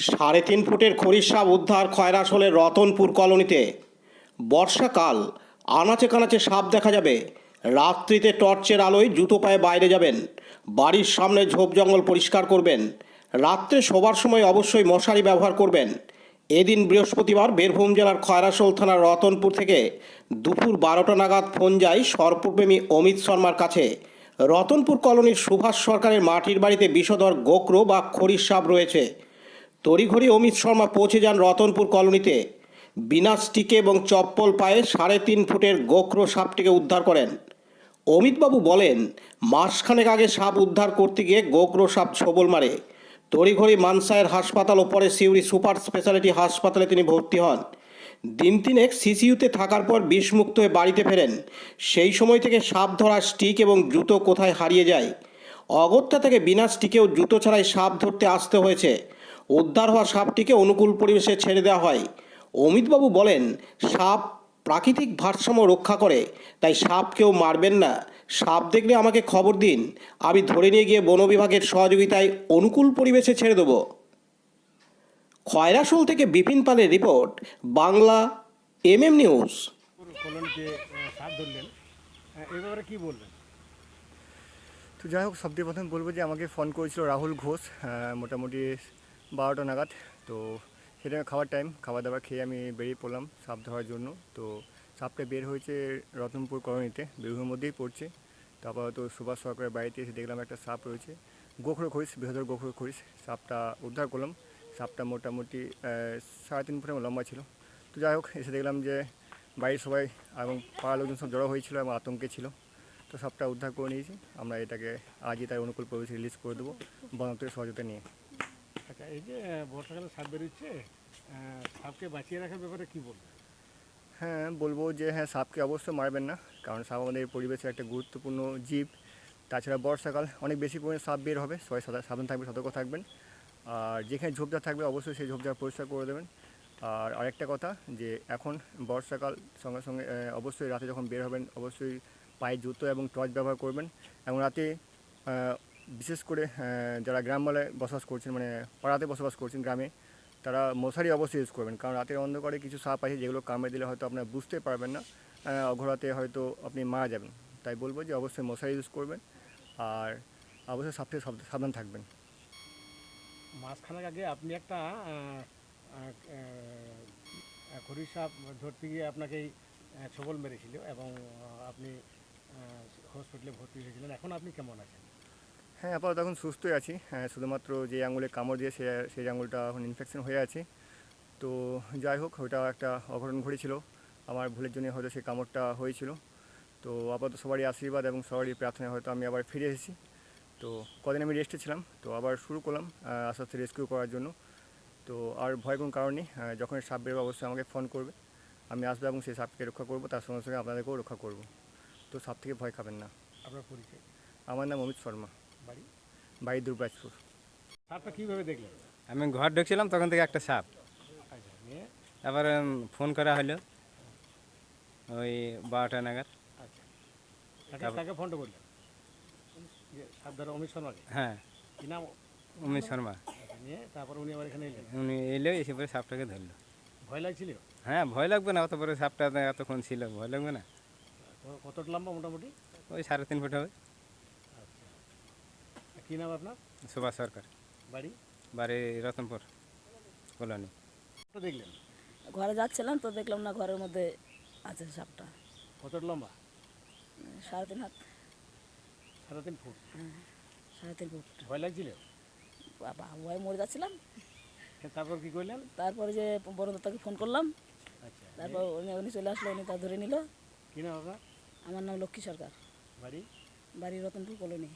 3.5 ফুটের খড়ির সাপ উদ্ধার খয়রাশোলের রতনপুর কলোনিতে। বর্ষাকাল, আনাচে কানাচে সাপ দেখা যাবে। রাত্রিতে টর্চের আলোয় জুতো পায়ে বাইরে যাবেন। বাড়ির সামনে ঝোপ জঙ্গল পরিষ্কার করবেন। রাত্রে শোবার সময় অবশ্যই মশারি ব্যবহার করবেন। এদিন বৃহস্পতিবার বীরভূম জেলার খয়রাশোল থানার রতনপুর থেকে দুপুর 12টা নাগাদ ফোন যায় সর্পপ্রেমী অমিত শর্মার কাছে। রতনপুর কলোনির সুভাষ সরকারের মাটির বাড়িতে বিষধর গোকরো বা খড়ির সাপ রয়েছে। তড়িঘড়ি অমিত শর্মা পৌঁছে যান রতনপুর কলোনিতে। বিনা স্টিকে এবং চপ্পল পায়ে 3.5 ফুটের গোকরো সাপটিকে উদ্ধার করেন। অমিতবাবু বলেন, মাসখানেক আগে সাপ উদ্ধার করতে গিয়ে গোকরো সাপ ছোবল মারে। তড়িঘড়ি মানসায়ের হাসপাতাল ও পরে সিউড়ি সুপার স্পেশালিটি হাসপাতালে তিনি ভর্তি হন। দিন তিনেক সিসিইউতে থাকার পর বিষমুক্ত হয়ে বাড়িতে ফেরেন। সেই সময় থেকে সাপ ধরা স্টিক এবং জুতো কোথায় হারিয়ে যায়। অগত্যা থেকে বিনা স্টিকে ও জুতো ছাড়াই সাপ ধরতে আসতে হয়েছে। উদ্ধার হওয়া সাপটিকে অনুকূল পরিবেশে ছেড়ে দেওয়া হয়। অমিতবাবু বলেন, সাপ প্রাকৃতিক ভারসাম্য রক্ষা করে, তাই সাপ কেউ মারবেন না। সাপ দেখলে আমাকে খবর দিন, আমি ধরে নিয়ে গিয়ে বন বিভাগের সহযোগিতায় অনুকূল পরিবেশে ছেড়ে দেব। খয়রাশোল থেকে বিপিন পালের রিপোর্ট, বাংলা নিউজ। কলোনিতে সাপ ধরলেন, এই ব্যাপারে কি বলবেন? তো যাই হোক, সবথেকে প্রথমে বলবো যে আমাকে ফোন করেছিল রাহুল ঘোষ মোটামুটি 12টা নাগাদ। তো সেটা খাওয়ার টাইম, খাওয়া দাওয়া খেয়ে আমি বেরিয়ে পড়লাম সাপ ধরার জন্য। তো সাপটা বের হয়েছে রতনপুর কলোনিতে, বীরভূমের মধ্যেই পড়ছে। তারপর তো সুভাষ সরকারের বাড়িতে এসে দেখলাম একটা সাপ রয়েছে, গোখরো খরিস, বৃহত্তর গোখরো খরিস। সাপটা উদ্ধার করলাম। সাপটা মোটামুটি 3.5 ফুটের লম্বা ছিল। তো যাই হোক, এসে দেখলাম যে বাড়ির সবাই এবং পাড়ার লোকজন সব জড়ো হয়েছিল এবং আতঙ্কে ছিল। তো সাপটা উদ্ধার করে নিয়েছি। আমরা এটাকে আজই তার অনুকূল পরিবেশে রিলিজ করে দেবো বন দপ্তরের সহযোগিতা নিয়ে। আচ্ছা, এই যে বর্ষাকালে সাপ বেরোচ্ছে, সাপকে বাঁচিয়ে রাখার ব্যাপারে কি বলবেন? হ্যাঁ, বলবো যে হ্যাঁ, সাপকে অবশ্যই মারবেন না, কারণ সাপ আমাদের পরিবেশের একটা গুরুত্বপূর্ণ জীব। তাছাড়া বর্ষাকাল অনেক বেশি পরিমাণে সাপ বের হবে, সবাই সাবধান থাকবেন, সতর্ক থাকবেন। আর যেখানে ঝোপঝাড় থাকবে অবশ্যই সেই ঝোপঝাড় পরিষ্কার করে দেবেন। আর আরেকটা কথা, যে এখন বর্ষাকাল, সঙ্গে সঙ্গে অবশ্যই রাতে যখন বের হবেন অবশ্যই পায়ে জুতো এবং টর্চ ব্যবহার করবেন। এবং রাতে বিশেষ করে যারা গ্রামবালায় বসবাস করছেন, মানে পাড়াতে বসবাস করছেন গ্রামে, তারা মশারি অবশ্যই ইউজ করবেন, কারণ রাতের অন্ধকারে কিছু সাপ আছে যেগুলো কামড়ে দিলে হয়তো আপনারা বুঝতে পারবেন না, অঘরাতে হয়তো আপনি মারা যাবেন। তাই বলবো যে অবশ্যই মশারি ইউজ করবেন আর অবশ্যই সাপ থেকে সাবধান থাকবেন। মাসখানেক আগে আপনি একটা খড়ির সাপ ধরতে গিয়ে আপনাকেই ছোবল মেরেছিল এবং আপনি হসপিটালে ভর্তি হয়েছিলেন। এখন আপনি কেমন আছেন? হ্যাঁ, আপাতত এখন সুস্থই আছি। হ্যাঁ, শুধুমাত্র যে আঙুলে কামড় দিয়ে সেই আঙুলটা এখন ইনফেকশন হয়ে আছে। তো যাই হোক, ওটা একটা অঘটন ঘটেছিল, আমার ভুলের জন্য হয়তো সেই কামড়টা হয়েছিল। তো আপাতত সবারই আশীর্বাদ এবং সবারই প্রার্থনায় হয়তো আমি আবার ফিরে এসেছি। তো কদিন আমি রেস্টে ছিলাম, তো আবার শুরু করলাম আস্তে আস্তে রেস্কিউ করার জন্য। তো আর ভয় কোনো কারণ নেই, যখন সাপ বেরোবে অবশ্যই আমাকে ফোন করবে, আমি আসবো এবং সেই সাপকে রক্ষা করবো, তার সঙ্গে সঙ্গে আপনাদেরকেও রক্ষা করব। তো সাপ থেকে ভয় খাবেন না। আপনার পরিচয়? আমার নাম অমিত শর্মা, বাড়ি? বাড়ি দুর্গাজপুর। সাপটা কীভাবে দেখলেন? আমি ঘর ঢুকছিলাম, তখন থেকে একটা সাপ। আচ্ছা, নিয়ে তারপরে ফোন করা হলো ওই 12টা নাগাদ। আচ্ছা, তাকে ফোনটা করলেন? সাপ ধরা অমিত শর্মাকে? হ্যাঁ, কি নাম? অমিত শর্মা। আচ্ছা, নিয়ে তারপর উনি আবার এখানে এলেন? উনি এলো, এসে পরে সাপটাকে ধরলো। ভয় লাগছিল? হ্যাঁ, ভয় লাগবে না, অত পরে সাপটা এতক্ষণ ছিল, ভয় লাগবে না। তো কতটা লম্বা মোটামুটি? ওই 3.5 ফুট হবে। আচ্ছা, কী নাম আপনার? সুভাষ সরকার, বাড়ি? বাড়ি রতনপুর কলোনি। তো দেখলেন? ঘরে যাচ্ছিলাম তো দেখলাম না, ঘরের মধ্যে আছে সাপটা। কতটা লম্বা? 3.5 হাত। 3.5 ফুট? 3.5 ফুট। ভয় লাগছিল? বাবা, ভয়ে মরে যাচ্ছিলাম। তারপর কি করলেন? তারপরে যে বন দপ্তরকে ফোন করলাম, আচ্ছা, তারপর উনি চলে আসলো, উনি তা ধরে নিল। কী নাম আপনার? আমার নাম লক্ষ্মী সরকার, বাড়ি? বাড়ি রতনপুর কলোনি।